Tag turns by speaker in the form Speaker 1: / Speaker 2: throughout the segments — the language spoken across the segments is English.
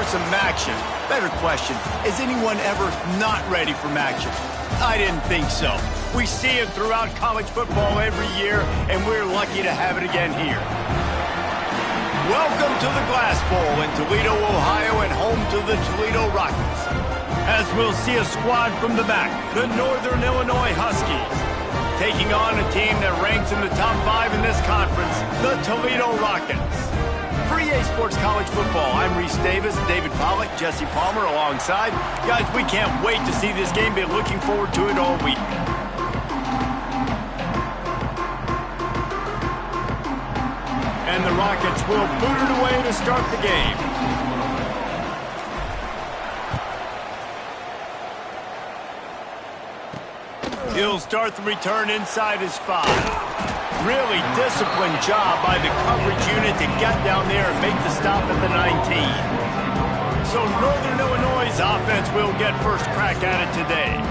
Speaker 1: some action. Better question, is anyone ever not ready for action? I didn't think so. We see it throughout college football every year, and we're lucky to have it again here. Welcome to the Glass Bowl in Toledo, Ohio, and home to the Toledo Rockets. As we'll see a squad from the back, the Northern Illinois Huskies, taking on a team that ranks in the top 5 in this conference, the Toledo Rockets. For EA Sports College Football, I'm Reese Davis, David Pollack, Jesse Palmer alongside. Guys, we can't wait to see this game. Been looking forward to it all week. And the Rockets will boot it away to start the game. He'll start the return inside his 5. Really disciplined job by the coverage unit to get down there and make the stop at the 19. So Northern Illinois' offense will get first crack at it today.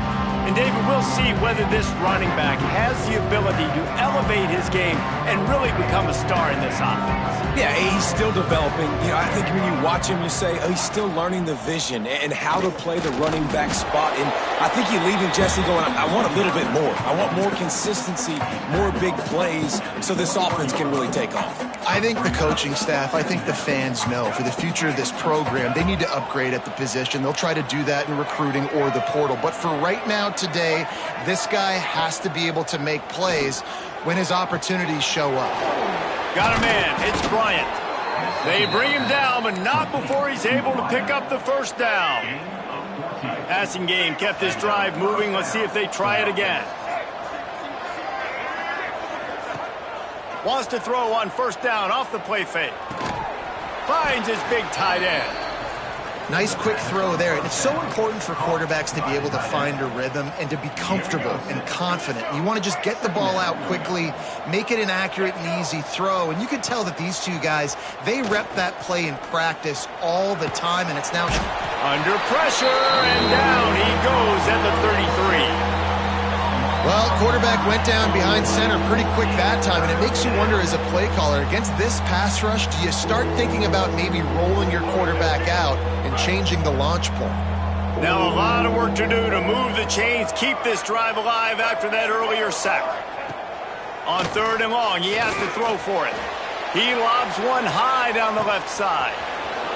Speaker 1: And David, we'll see whether this running back has the ability to elevate his game and really become a star in this offense.
Speaker 2: Yeah, he's still developing. You know, I think when you watch him, you say, oh, he's still learning the vision and how to play the running back spot. And I think you're leaving Jesse going, I want a little bit more. I want more consistency, more big plays, so this offense can really take off.
Speaker 3: I think the coaching staff, I think the fans know for the future of this program, they need to upgrade at the position. They'll try to do that in recruiting or the portal. But for right now, today, this guy has to be able to make plays when his opportunities show up.
Speaker 1: Got a man. It's Bryant. They bring him down, but not before he's able to pick up the first down. Passing game kept this drive moving. Let's see if they try it again. Wants to throw on first down off the play fake. Finds his big tight end.
Speaker 3: Nice quick throw there. And it's so important for quarterbacks to be able to find a rhythm and to be comfortable and confident. You want to just get the ball out quickly, make it an accurate and easy throw. And you can tell that these two guys, they rep that play in practice all the time, and it's now
Speaker 1: under pressure, and down he goes at the 33.
Speaker 3: Well, quarterback went down behind center pretty quick that time, and it makes you wonder as a play caller, against this pass rush, do you start thinking about maybe rolling your quarterback out and changing the launch point?
Speaker 1: Now a lot of work to do to move the chains, keep this drive alive after that earlier sack. On 3rd and long, he has to throw for it. He lobs one high down the left side.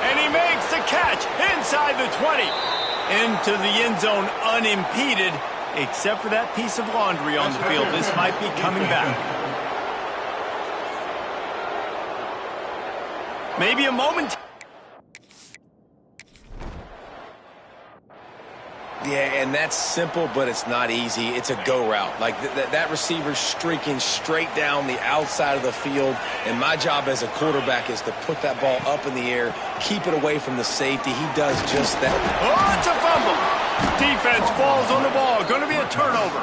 Speaker 1: And he makes the catch inside the 20. Into the end zone unimpeded. Except for that piece of laundry on the field, this might be coming back. Maybe a moment.
Speaker 2: Yeah, and that's simple, but it's not easy. It's a go route. Like that receiver's streaking straight down the outside of the field, and my job as a quarterback is to put that ball up in the air, keep it away from the safety. He does just that.
Speaker 1: Oh, it's a fumble. Defense falls on the ball. Going to be a turnover.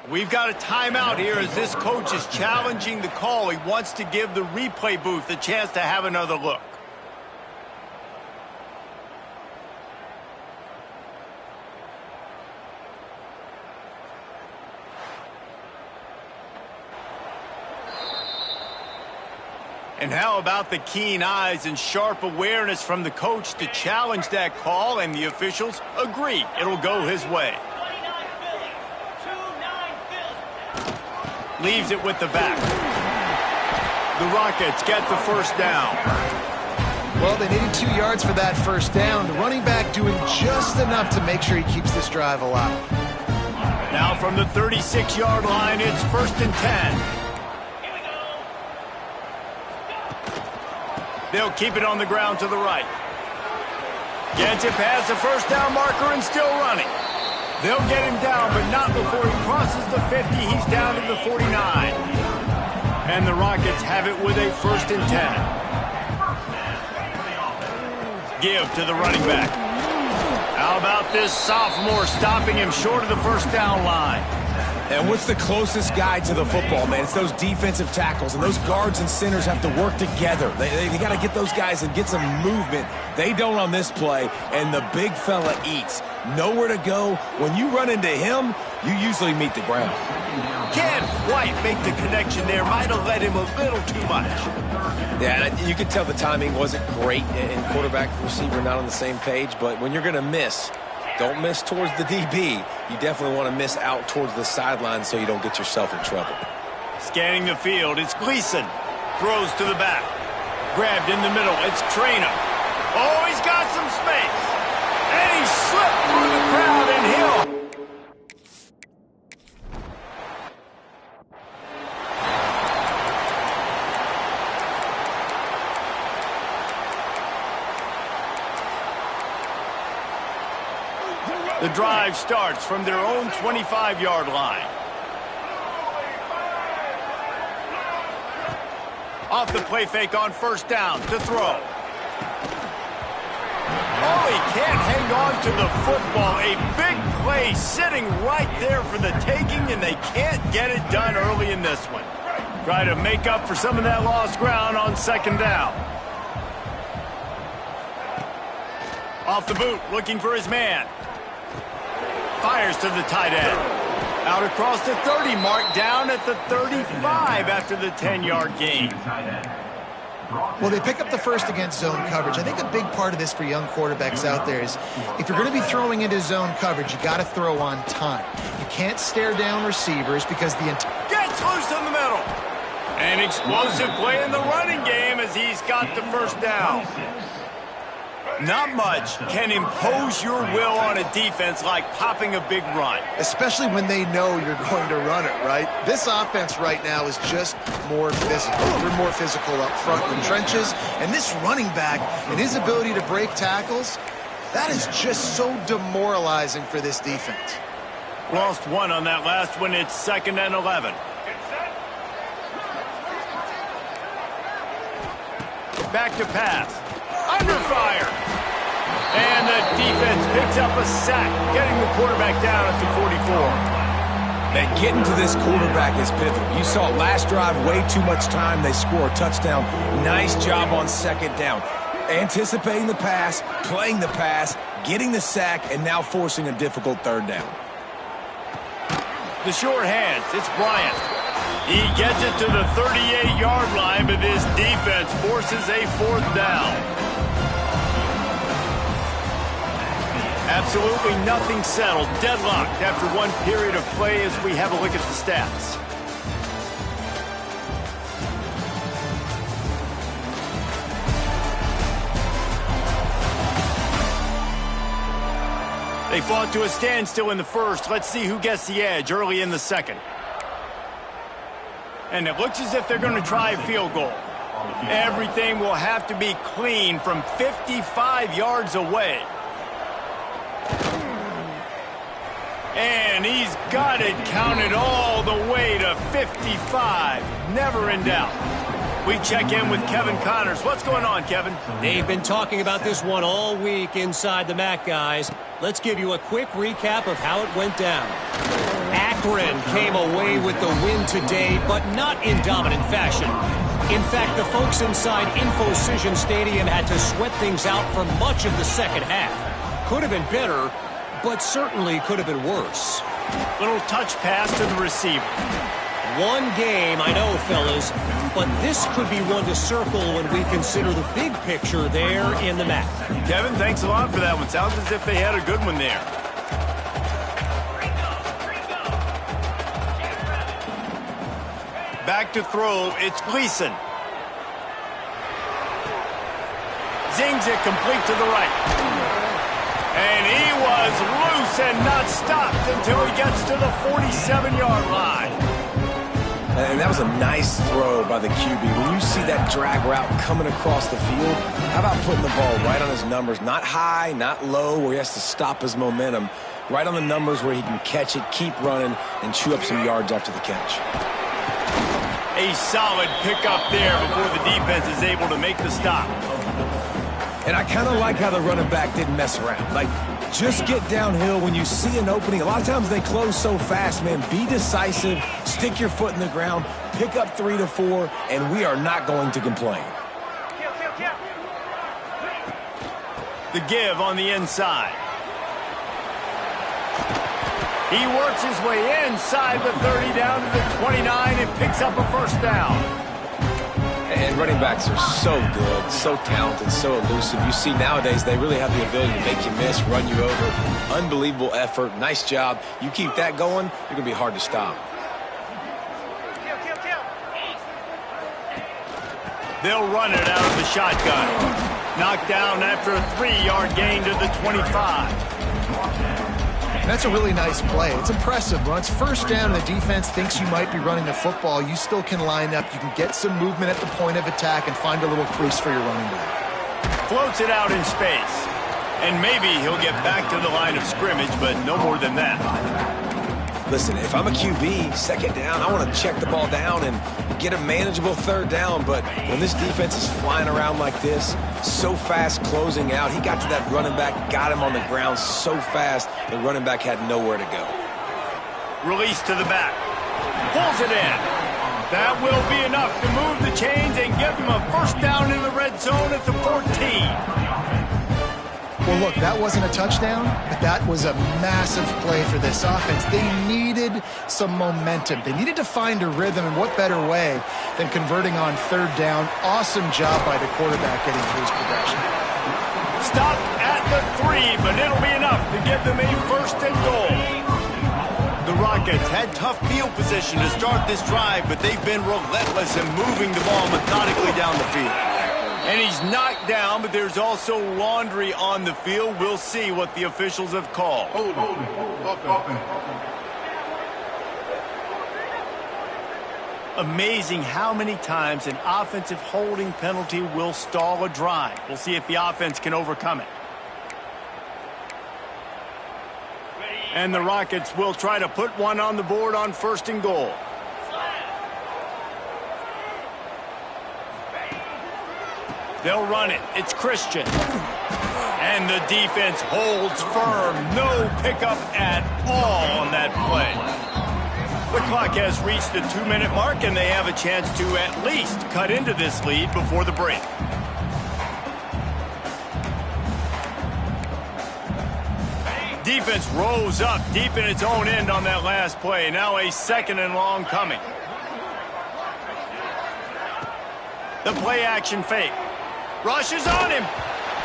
Speaker 1: We've got a timeout here as this coach is challenging the call. He wants to give the replay booth a chance to have another look. And how about the keen eyes and sharp awareness from the coach to challenge that call, and the officials agree it'll go his way. Leaves it with the back. The Rockets get the first down.
Speaker 3: Well, they needed 2 yards for that first down. The running back doing just enough to make sure he keeps this drive alive.
Speaker 1: Now from the 36-yard line, it's 1st and 10. They'll keep it on the ground to the right. Gets it past the first down marker and still running. They'll get him down, but not before he crosses the 50. He's down to the 49. And the Rockets have it with a 1st and 10. Give to the running back. How about this sophomore stopping him short of the first down line?
Speaker 2: And what's the closest guy to the football, man? It's those defensive tackles, and those guards and centers have to work together. They got to get those guys and get some movement. They don't on this play, and the big fella eats. Nowhere to go. When you run into him, you usually meet the ground.
Speaker 1: Can't quite make the connection there. Might have led him a little too much.
Speaker 2: Yeah, and you could tell the timing wasn't great, and quarterback and receiver not on the same page, but when you're going to miss, don't miss towards the DB. You definitely want to miss out towards the sideline so you don't get yourself in trouble.
Speaker 1: Scanning the field, it's Gleason. Throws to the back. Grabbed in the middle, it's Trainer. Oh, he's got some space. And he slipped through the crowd and Hill. The drive starts from their own 25-yard line. Off the play fake on first down to throw. Oh, he can't hang on to the football. A big play sitting right there for the taking, and they can't get it done early in this one. Try to make up for some of that lost ground on second down. Off the boot, looking for his man. Fires to the tight end. Out across the 30 mark, down at the 35 after the 10-yard gain.
Speaker 3: Well, they pick up the first against zone coverage. I think a big part of this for young quarterbacks out there is if you're going to be throwing into zone coverage, you got to throw on time. You can't stare down receivers because the
Speaker 1: gets loose in the middle. An explosive play in the running game as he's got the first down. Not much can impose your will on a defense like popping a big run.
Speaker 3: Especially when they know you're going to run it, right? This offense right now is just more physical. They're more physical up front in the trenches. And this running back and his ability to break tackles, that is just so demoralizing for this defense.
Speaker 1: Lost one on that last one. It's 2nd and 11. Back to pass. Under fire. And the defense picks up a sack, getting the quarterback down at the 44.
Speaker 2: Man, getting to this quarterback is pivotal. You saw it last drive, way too much time. They score a touchdown. Nice job on second down. Anticipating the pass, playing the pass, getting the sack, and now forcing a difficult third down.
Speaker 1: The short hands, it's Bryant. He gets it to the 38-yard line, but this defense forces a 4th down. Absolutely nothing settled. Deadlocked after one period of play as we have a look at the stats. They fought to a standstill in the first. Let's see who gets the edge early in the second. And it looks as if they're going to try a field goal. Everything will have to be clean from 55 yards away. And he's got it counted all the way to 55. Never in doubt. We check in with Kevin Connors. What's going on, Kevin?
Speaker 4: They've been talking about this one all week inside the MAC, guys. Let's give you a quick recap of how it went down. Akron came away with the win today, but not in dominant fashion. In fact, the folks inside Infocision Stadium had to sweat things out for much of the second half. Could have been better, but certainly could have been worse.
Speaker 1: Little touch pass to the receiver.
Speaker 4: One game, I know, fellas, but this could be one to circle when we consider the big picture there in the MAC.
Speaker 1: Kevin, thanks a lot for that one. Sounds as if they had a good one there. Back to throw, it's Gleason. Zings it complete to the right. And he was loose and not stopped until he gets to the 47-yard line.
Speaker 2: And that was a nice throw by the QB. When you see that drag route coming across the field, how about putting the ball right on his numbers? Not high, not low, where he has to stop his momentum. Right on the numbers where he can catch it, keep running, and chew up some yards after the catch.
Speaker 1: A solid pickup there before the defense is able to make the stop.
Speaker 2: And I kind of like how the running back didn't mess around. Like, Just get downhill when you see an opening. A lot of times they close so fast, man. Be decisive, stick your foot in the ground, pick up 3 to 4, and we are not going to complain.
Speaker 1: The give on the inside. He works his way inside the 30 down to the 29 and picks up a first down.
Speaker 2: And running backs are so good, so talented, so elusive. You see nowadays they really have the ability to make you miss, run you over. Unbelievable effort. Nice job. You keep that going, you're going to be hard to stop.
Speaker 1: They'll run it out of the shotgun. Knocked down after a 3-yard gain to the 25.
Speaker 3: That's a really nice play. It's impressive. When it's first down and the defense thinks you might be running the football, you still can line up. You can get some movement at the point of attack and find a little crease for your running back.
Speaker 1: Floats it out in space. And maybe he'll get back to the line of scrimmage, but no more than that.
Speaker 2: Listen, if I'm a QB, second down, I want to check the ball down and get a manageable third down. But when this defense is flying around like this, so fast closing out, he got to that running back, got him on the ground so fast, the running back had nowhere to go.
Speaker 1: Release to the back. Pulls it in. That will be enough to move the chains and give him a first down in the red zone at the 14.
Speaker 3: Well, look, that wasn't a touchdown, but that was a massive play for this offense. They needed some momentum. They needed to find a rhythm, and what better way than converting on third down. Awesome job by the quarterback getting through his progression.
Speaker 1: Stop at the 3, but it'll be enough to give them a first and goal. The Rockets had tough field position to start this drive, but they've been relentless in moving the ball methodically down the field. And he's knocked down, but there's also laundry on the field. We'll see what the officials have called. Amazing how many times an offensive holding penalty will stall a drive. We'll see if the offense can overcome it. And the Rockets will try to put one on the board on first and goal. They'll run it. It's Christian. And the defense holds firm. No pickup at all on that play. The clock has reached the 2-minute mark, and they have a chance to at least cut into this lead before the break. Defense rose up deep in its own end on that last play. Now a second and long coming. The play action fake. Rushes on him.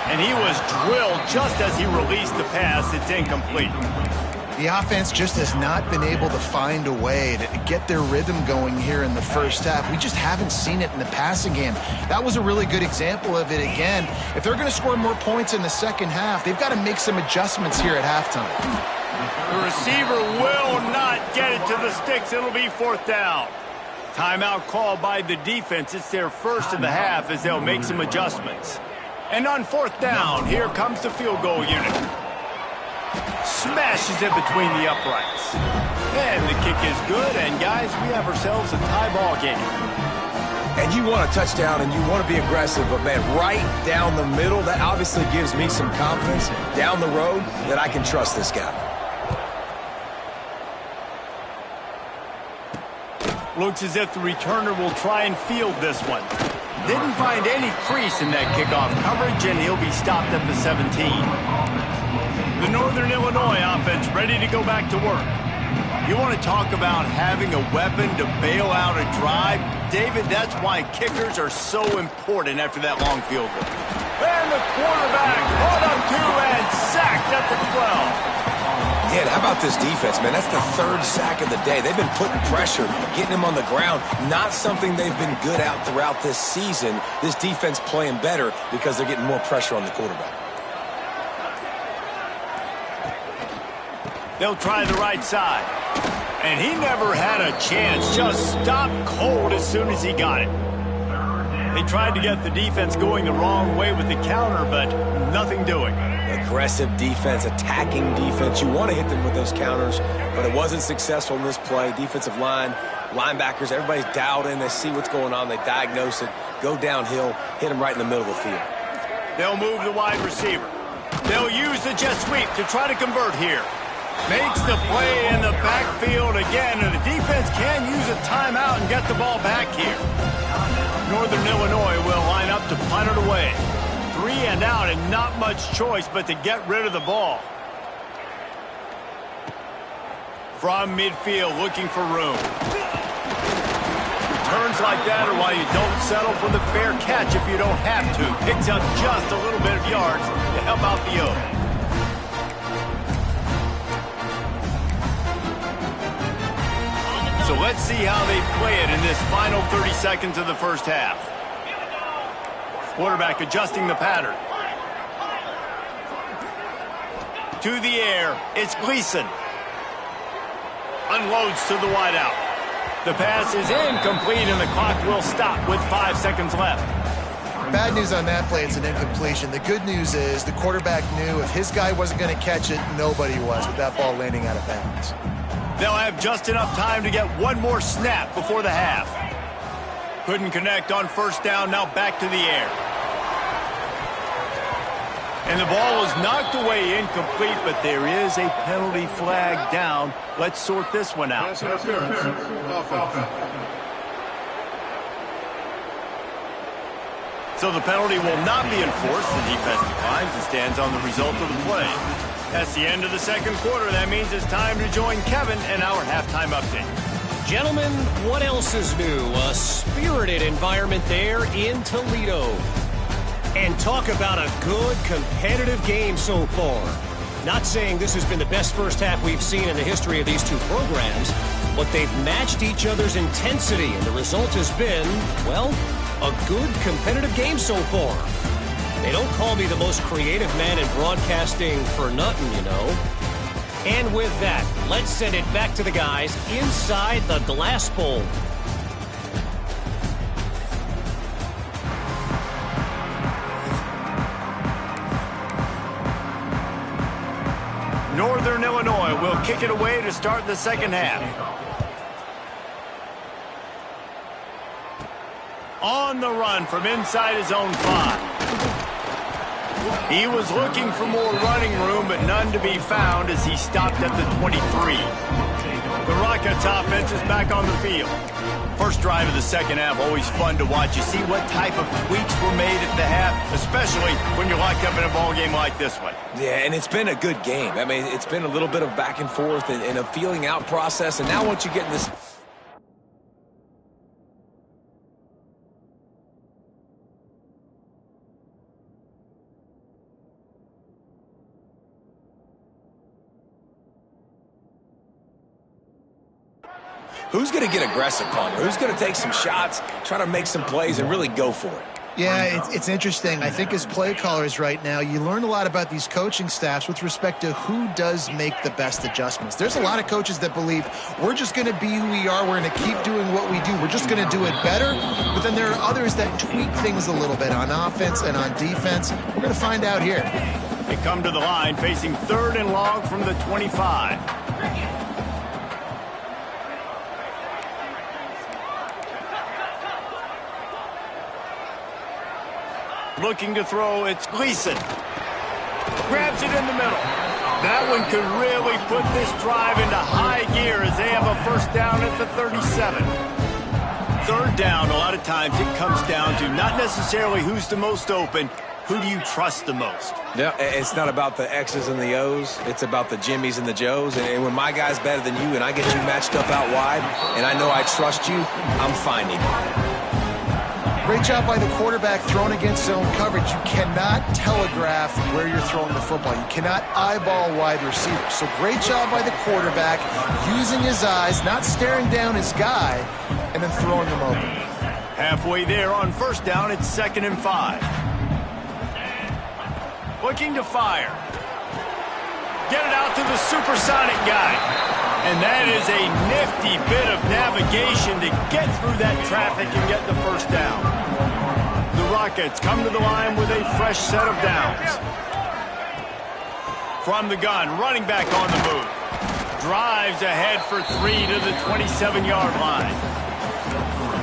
Speaker 1: And he was drilled just as he released the pass. It's incomplete.
Speaker 3: The offense just has not been able to find a way to get their rhythm going here in the first half. We just haven't seen it in the passing game. That was a really good example of it again. If they're going to score more points in the second half, they've got to make some adjustments here at halftime.
Speaker 1: The receiver will not get it to the sticks. It'll be fourth down. Timeout called by the defense. It's their first of the half as they'll make some adjustments. And on fourth down, here comes the field goal unit. Smashes it between the uprights. And the kick is good, and guys, we have ourselves a tie ball game.
Speaker 2: And you want a touchdown and you want to be aggressive, but man, right down the middle, that obviously gives me some confidence down the road that I can trust this guy.
Speaker 1: Looks as if the returner will try and field this one. Didn't find any crease in that kickoff coverage, and he'll be stopped at the 17. The Northern Illinois offense ready to go back to work. You want to talk about having a weapon to bail out a drive? David, that's why kickers are so important after that long field goal. And the quarterback caught up to and sacked at the 12.
Speaker 2: Yeah, how about this defense, man? That's the third sack of the day. They've been putting pressure, getting him on the ground. Not something they've been good at throughout this season. This defense playing better because they're getting more pressure on the quarterback.
Speaker 1: They'll try the right side. And he never had a chance. Just stopped cold as soon as he got it. They tried to get the defense going the wrong way with the counter, but nothing doing.
Speaker 2: Aggressive defense, attacking defense. You want to hit them with those counters, but it wasn't successful in this play. Defensive line, linebackers, everybody's dialed in. They see what's going on. They diagnose it, go downhill, hit them right in the middle of the field.
Speaker 1: They'll move the wide receiver. They'll use the jet sweep to try to convert here. Makes the play in the backfield again, and the defense can use a timeout and get the ball back here. Northern Illinois will line up to punt it away. 3 and out, and not much choice but to get rid of the ball. From midfield, looking for room. Turns like that are why you don't settle for the fair catch if you don't have to. Picks up just a little bit of yards to help out the O. So let's see how they play it in this final 30 seconds of the first half. Quarterback adjusting the pattern. To the air, it's Gleason. Unloads to the wideout. The pass is incomplete, and the clock will stop with 5 seconds left.
Speaker 3: Bad news on that play, it's an incompletion. The good news is the quarterback knew if his guy wasn't going to catch it, nobody was with that ball landing out of bounds.
Speaker 1: They'll have just enough time to get one more snap before the half. Couldn't connect on first down, now back to the air. And the ball was knocked away incomplete, but there is a penalty flag down. Let's sort this one out.
Speaker 5: So
Speaker 1: the penalty will not be enforced. The defense declines and stands on the result of the play. That's the end of the second quarter. That means it's time to join Kevin and our halftime update.
Speaker 4: Gentlemen, what else is new? A spirited environment there in Toledo. And talk about a good, competitive game so far. Not saying this has been the best first half we've seen in the history of these two programs, but they've matched each other's intensity, and the result has been, well, a good, competitive game so far. They don't call me the most creative man in broadcasting for nothing, you know. And with that, let's send it back to the guys inside the glass bowl.
Speaker 1: Northern Illinois will kick it away to start the second half. On the run from inside his own 5. He was looking for more running room, but none to be found as he stopped at the 23. The Rockets offense is back on the field. First drive of the second half, always fun to watch. You see what type of tweaks were made at the half, especially when you're locked up in a ball game like this one.
Speaker 2: Yeah, and it's been a good game. I mean, it's been a little bit of back and forth and a feeling out process. And now once you get in this... Who's going to get aggressive, Palmer? Who's going to take some shots, try to make some plays, and really go for it?
Speaker 3: Yeah, it's interesting. I think as play callers right now, you learn a lot about these coaching staffs with respect to who does make the best adjustments. There's a lot of coaches that believe we're just going to be who we are. We're going to keep doing what we do. We're just going to do it better. But then there are others that tweak things a little bit on offense and on defense. We're going to find out here.
Speaker 1: They come to the line facing 3rd and long from the 25. Looking to throw, it's Gleason. Grabs it in the middle. That one could really put this drive into high gear as they have a first down at the 37. 3rd down, a lot of times it comes down to not necessarily who's the most open, who do you trust the most?
Speaker 2: Yeah, it's not about the X's and the O's. It's about the Jimmys and the Joes. And when my guy's better than you and I get you matched up out wide and I know I trust you, I'm finding it.
Speaker 3: Great job by the quarterback throwing against zone coverage. You cannot telegraph where you're throwing the football. You cannot eyeball wide receivers. So great job by the quarterback using his eyes, not staring down his guy, and then throwing him open.
Speaker 1: Halfway there on first down, it's 2nd and 5. Looking to fire. Get it out to the supersonic guy. And that is a nifty bit of navigation to get through that traffic and get the first down. The Rockets come to the line with a fresh set of downs. From the gun, running back on the move. Drives ahead for 3 to the 27-yard line.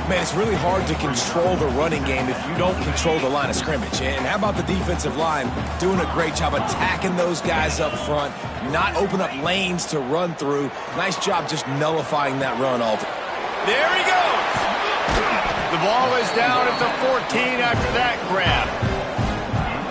Speaker 2: Man, it's really hard to control the running game if you don't control the line of scrimmage. And how about the defensive line doing a great job attacking those guys up front, not open up lanes to run through. Nice job just nullifying that run altogether.
Speaker 1: There he goes. The ball is down at the 14 after that grab.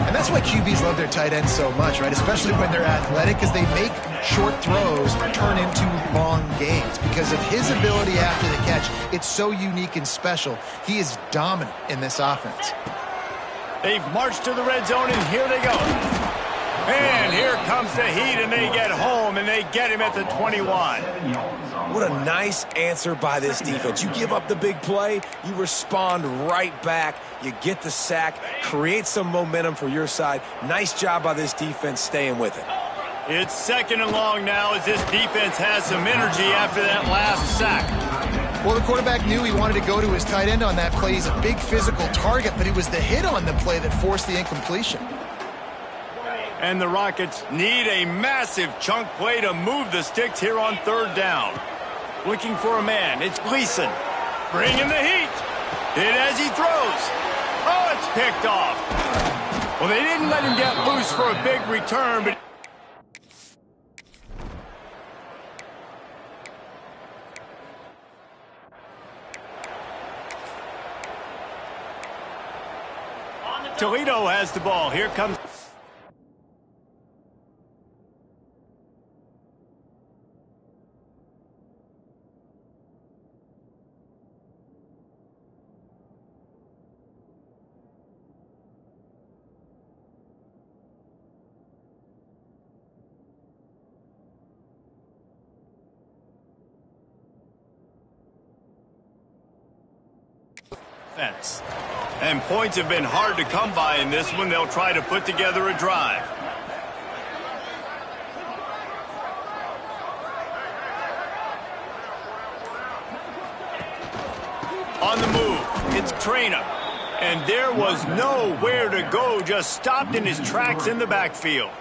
Speaker 3: And that's why QBs love their tight ends so much, right? Especially when they're athletic, because they make short throws turn into long gains. Because of his ability after the catch, it's so unique and special. He is dominant in this offense.
Speaker 1: They've marched to the red zone, and here they go. And here comes the heat, and they get home, and they get him at the 21.
Speaker 2: What a nice answer by this defense. You give up the big play, you respond right back, you get the sack, create some momentum for your side. Nice job by this defense staying with it.
Speaker 1: It's second and long now as this defense has some energy after that last sack.
Speaker 3: Well, the quarterback knew he wanted to go to his tight end on that play. He's a big physical target, but it was the hit on the play that forced the incompletion.
Speaker 1: And the Rockets need a massive chunk play to move the sticks here on third down. Looking for a man. It's Gleason. Bringing the heat. Hit as he throws. Oh, it's picked off. Well, they didn't let him get loose for a big return, but... Toledo has the ball. Here comes... Fence. And points have been hard to come by in this one. They'll try to put together a drive. On the move, it's Trainer. And there was nowhere to go, just stopped in his tracks in the backfield.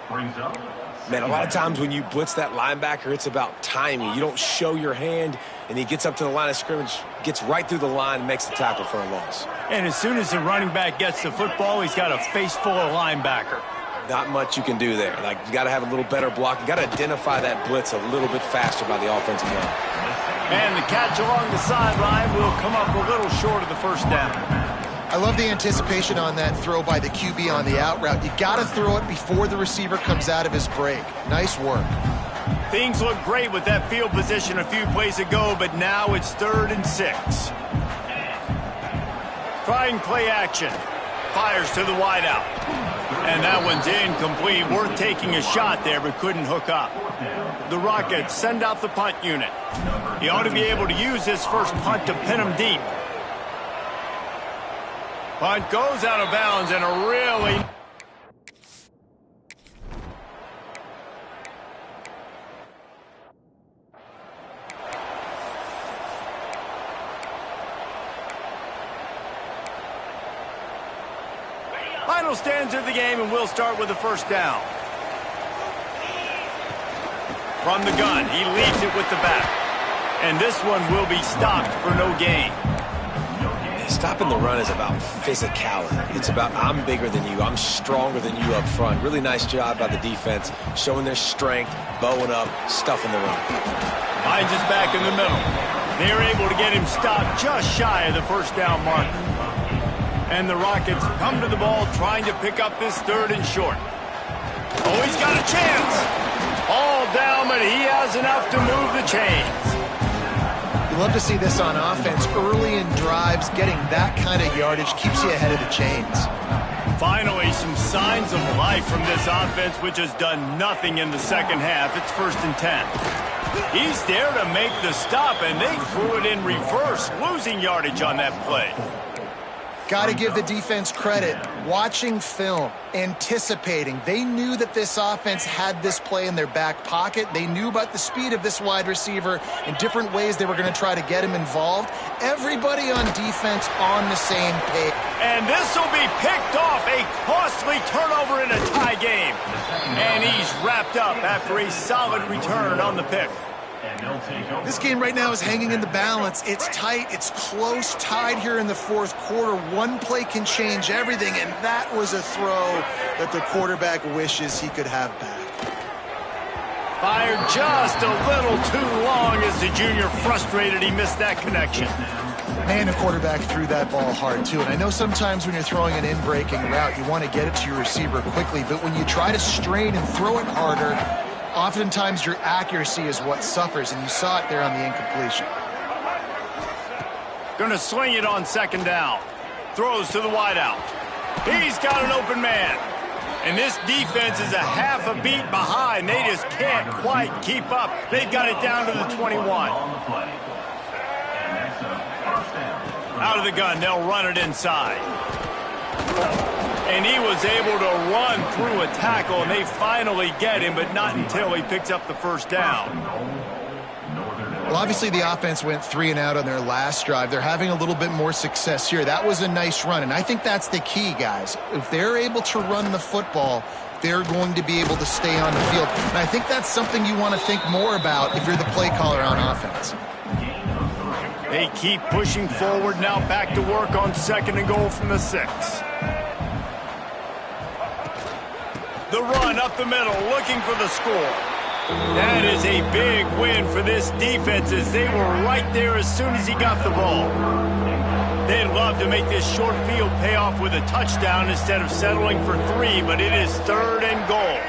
Speaker 2: Man, a lot of times when you blitz that linebacker, it's about timing. You don't show your hand, and he gets up to the line of scrimmage, gets right through the line, and makes the tackle for a loss.
Speaker 1: And as soon as the running back gets the football, he's got a face full of linebacker.
Speaker 2: Not much you can do there. Like, you got to have a little better block. You got to identify that blitz a little bit faster by the offensive line.
Speaker 1: And the catch along the sideline will come up a little short of the first down.
Speaker 3: I love the anticipation on that throw by the QB on the out route. You got to throw it before the receiver comes out of his break. Nice work.
Speaker 1: Things look great with that field position a few plays ago, but now it's 3rd and 6. Trying play action. Fires to the wideout. And that one's incomplete. Worth taking a shot there, but couldn't hook up. The Rockets send out the punt unit. He ought to be able to use this first punt to pin him deep. Punt goes out of bounds and a really... Final stands of the game, and we'll start with the first down. From the gun, he leads it with the back. And this one will be stopped for no gain.
Speaker 2: Stopping the run is about physicality. It's about I'm bigger than you, I'm stronger than you up front. Really nice job by the defense, showing their strength, bowing up, stuffing the run.
Speaker 1: Hines is back in the middle. They're able to get him stopped just shy of the first down marker. And the Rockets come to the ball trying to pick up this 3rd and short. Oh, he's got a chance. All down, but he has enough to move the chains.
Speaker 3: You love to see this on offense. Early in drives, getting that kind of yardage keeps you ahead of the chains.
Speaker 1: Finally, some signs of life from this offense, which has done nothing in the second half. It's 1st and 10. He's there to make the stop, and they threw it in reverse, losing yardage on that play.
Speaker 3: Got to give the defense credit. Watching film, anticipating. They knew that this offense had this play in their back pocket. They knew about the speed of this wide receiver and different ways they were going to try to get him involved. Everybody on defense on the same page.
Speaker 1: And this will be picked off. A costly turnover in a tie game. And he's wrapped up after a solid return on the pick.
Speaker 3: This game right now is hanging in the balance. It's tight. It's close, tied here in the fourth quarter. One play can change everything, and that was a throw that the quarterback wishes he could have back.
Speaker 1: Fired just a little too long as the junior frustrated he missed that connection.
Speaker 3: Man, the quarterback threw that ball hard, too. And I know sometimes when you're throwing an in-breaking route, you want to get it to your receiver quickly. But when you try to strain and throw it harder, oftentimes your accuracy is what suffers. And you saw it there on the incompletion.
Speaker 1: Going to swing it on second down. Throws to the wideout. He's got an open man. And this defense is a half a beat behind. They just can't quite keep up. They've got it down to the 21. Out of the gun, they'll run it inside. And he was able to run through a tackle, and they finally get him, but not until he picks up the first down.
Speaker 3: Well, obviously the offense went 3 and out on their last drive. They're having a little bit more success here. That was a nice run, and I think that's the key, guys. If they're able to run the football, they're going to be able to stay on the field. And I think that's something you want to think more about if you're the play caller on offense.
Speaker 1: They keep pushing forward, now back to work on second and goal from the 6. The run up the middle, looking for the score. That is a big win for this defense as they were right there as soon as he got the ball. They'd love to make this short field pay off with a touchdown instead of settling for 3, but it is third and goal.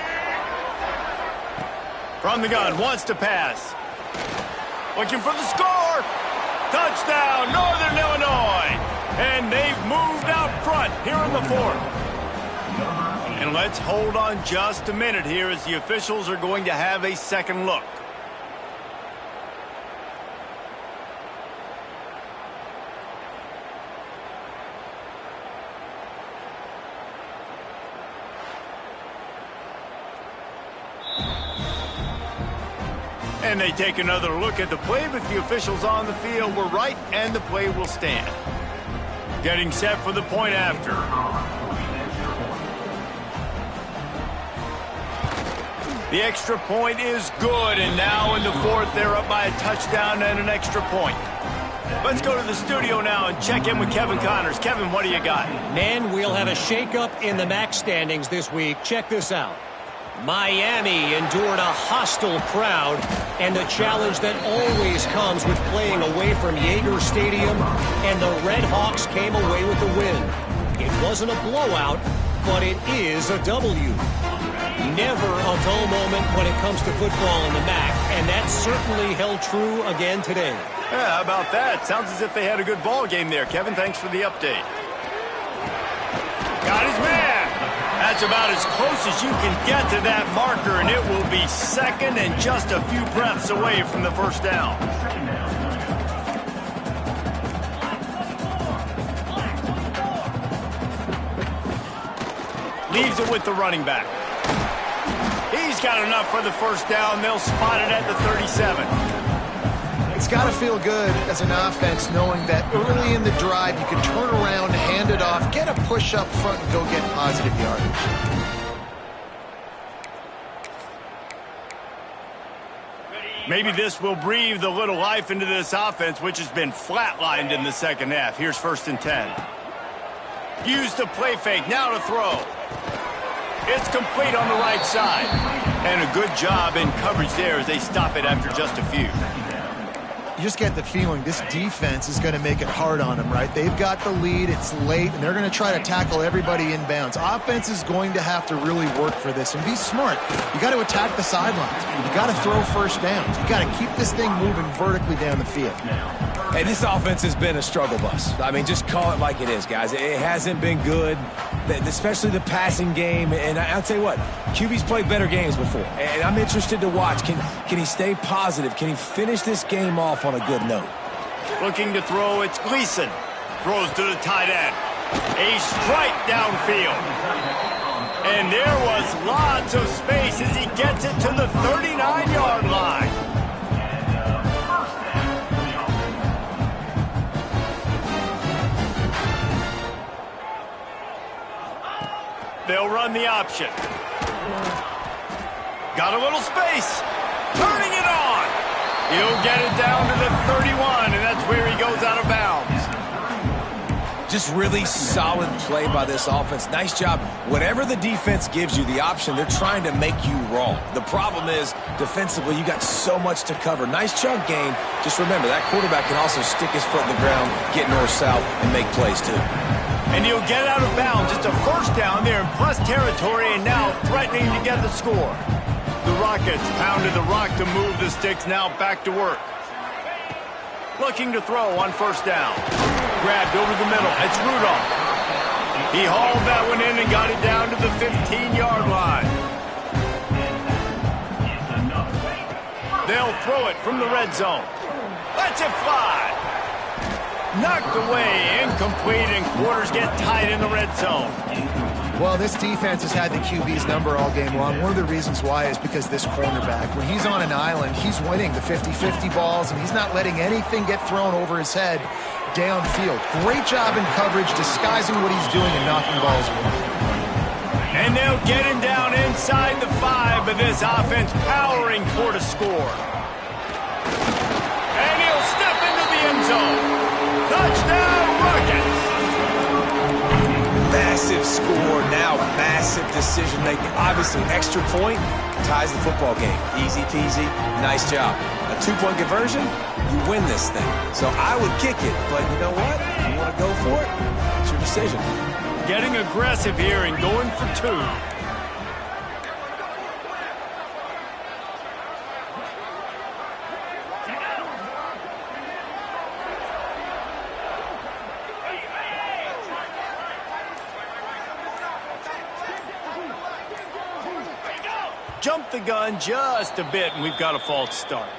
Speaker 1: From the gun, wants to pass. Looking for the score. Touchdown, Northern Illinois. And they've moved out front here in the 4th. And let's hold on just a minute here as the officials are going to have a second look. And they take another look at the play, but the officials on the field were right, and the play will stand. Getting set for the point after. The extra point is good, and now in the 4th, they're up by a touchdown and an extra point. Let's go to the studio now and check in with Kevin Connors. Kevin, what do you got?
Speaker 4: Men, we'll have a shakeup in the MAC standings this week. Check this out. Miami endured a hostile crowd, and the challenge that always comes with playing away from Yager Stadium, and the Red Hawks came away with the win. It wasn't a blowout, but it is a W. Never a dull moment when it comes to football in the MAC, and that certainly held true again today.
Speaker 1: Yeah, how about that? Sounds as if they had a good ball game there. Kevin, thanks for the update. Got his man. That's about as close as you can get to that marker, and it will be second and just a few breaths away from the first down. Leaves it with the running back. He's got enough for the first down. They'll spot it at the 37.
Speaker 3: It's got to feel good as an offense knowing that early in the drive you can turn around, hand it off, get a push up front, and go get positive yardage.
Speaker 1: Maybe this will breathe a little life into this offense, which has been flatlined in the second half. Here's 1st and 10. Use the play fake, now to throw. It's complete on the right side. And a good job in coverage there as they stop it after just a few.
Speaker 3: You just get the feeling this defense is going to make it hard on them, right? They've got the lead, it's late, and they're going to try to tackle everybody inbounds. Offense is going to have to really work for this and be smart. You got to attack the sidelines. You got to throw first downs. You got to keep this thing moving vertically down the field.
Speaker 2: Hey, this offense has been a struggle bus. I mean, just call it like it is, guys. It hasn't been good, especially the passing game. And I'll tell you what, QB's played better games before. And I'm interested to watch. Can he stay positive? Can he finish this game off on a good note?
Speaker 1: Looking to throw, it's Gleason. Throws to the tight end. A strike downfield. And there was lots of space as he gets it to the 39-yard line. They'll run the option. Got a little space. Turning it on. He'll get it down to the 31, and that's where he goes out of bounds.
Speaker 2: Just really solid play by this offense. Nice job. Whatever the defense gives you the option, they're trying to make you wrong. The problem is, defensively, you got so much to cover. Nice chunk gain. Just remember, that quarterback can also stick his foot in the ground, get north-south, and make plays, too.
Speaker 1: And he'll get out of bounds. Just a first down there in plus territory, and now threatening to get the score. The Rockets pounded the rock to move the sticks, now back to work. Looking to throw on first down. Grabbed over the middle. It's Rudolph. He hauled that one in and got it down to the 15-yard line. They'll throw it from the red zone. Lets it fly. Knocked away, incomplete, and quarters get tight in the red zone.
Speaker 3: Well, this defense has had the QB's number all game long. One of the reasons why is because this cornerback, when he's on an island, he's winning the 50-50 balls, and he's not letting anything get thrown over his head downfield. Great job in coverage, disguising what he's doing and knocking balls away.
Speaker 1: And they'll get him down inside the 5, but this offense powering toward a score. And he'll step into the end zone. Touchdown, Rockets!
Speaker 2: Massive score, now massive decision-making. Obviously, extra point ties the football game. Easy peasy, nice job. A 2-point conversion, you win this thing. So I would kick it, but you know what? You want to go for it? It's your decision.
Speaker 1: Getting aggressive here and going for 2. Jump the gun just a bit, and we've got a false start.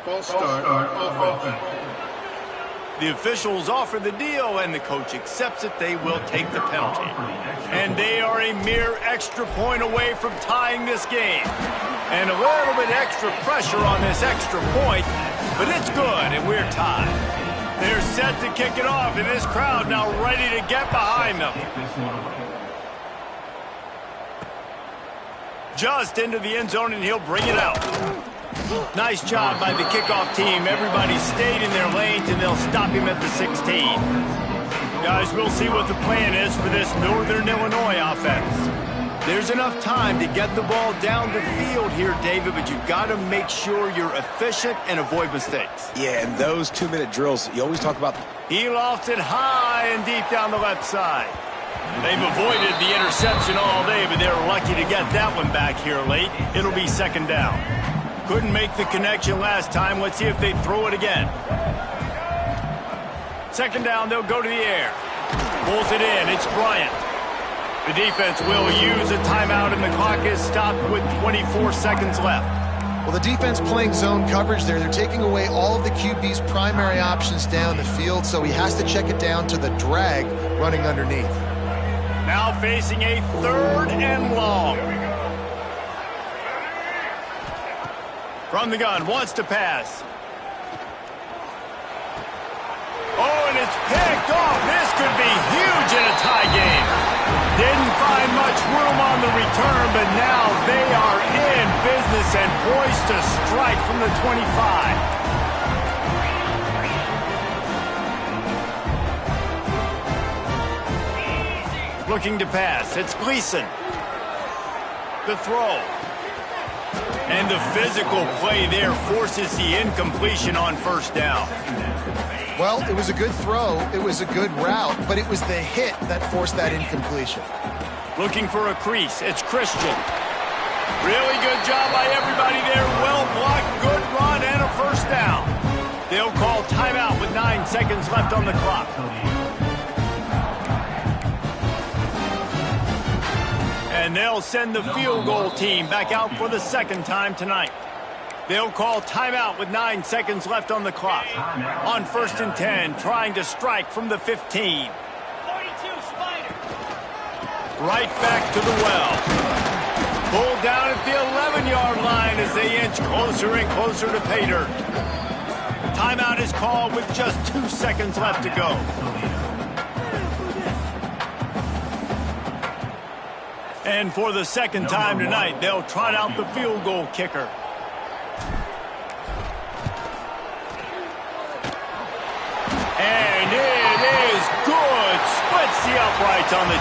Speaker 5: False start offense.
Speaker 1: The officials offer the deal, and the coach accepts it. They will take the penalty. And they are a mere extra point away from tying this game. And a little bit extra pressure on this extra point, but it's good, and we're tied. They're set to kick it off, and this crowd now ready to get behind them. Just into the end zone, and he'll bring it out. Nice job by the kickoff team. Everybody stayed in their lanes, and they'll stop him at the 16. Guys, we'll see what the plan is for this Northern Illinois offense. There's enough time to get the ball down the field here, David, but you've got to make sure you're efficient and avoid mistakes.
Speaker 2: Yeah, and those 2-minute drills, you always talk about.
Speaker 1: He lofts it high and deep down the left side. They've avoided the interception all day, but they're lucky to get that one back here late. It'll be second down. Couldn't make the connection last time. Let's see if they throw it again. Second down, they'll go to the air. Pulls it in. It's Bryant. The defense will use a timeout, and the clock is stopped with 24 seconds left.
Speaker 3: Well, the defense playing zone coverage there. They're taking away all of the QB's primary options down the field, so he has to check it down to the drag running underneath.
Speaker 1: Now facing a 3rd and long. From the gun, wants to pass. Oh, and it's picked off. This could be huge in a tie game. Didn't find much room on the return, but now they are in business and poised to strike from the 25. Looking to pass. It's Gleason. The throw. And the physical play there forces the incompletion on first down.
Speaker 3: Well, it was a good throw. It was a good route, but it was the hit that forced that incompletion.
Speaker 1: Looking for a crease. It's Christian. Really good job by everybody there. Well blocked, good run, and a first down. They'll call timeout with 9 seconds left on the clock. And they'll send the field goal team back out for the second time tonight. They'll call timeout with 9 seconds left on the clock. On 1st and 10, trying to strike from the 15. Right back to the well. Pulled down at the 11-yard line as they inch closer and closer to pay dirt. Timeout is called with just 2 seconds left to go. And for the second time tonight, they'll trot out the field goal kicker. And it is good. Splits the uprights on the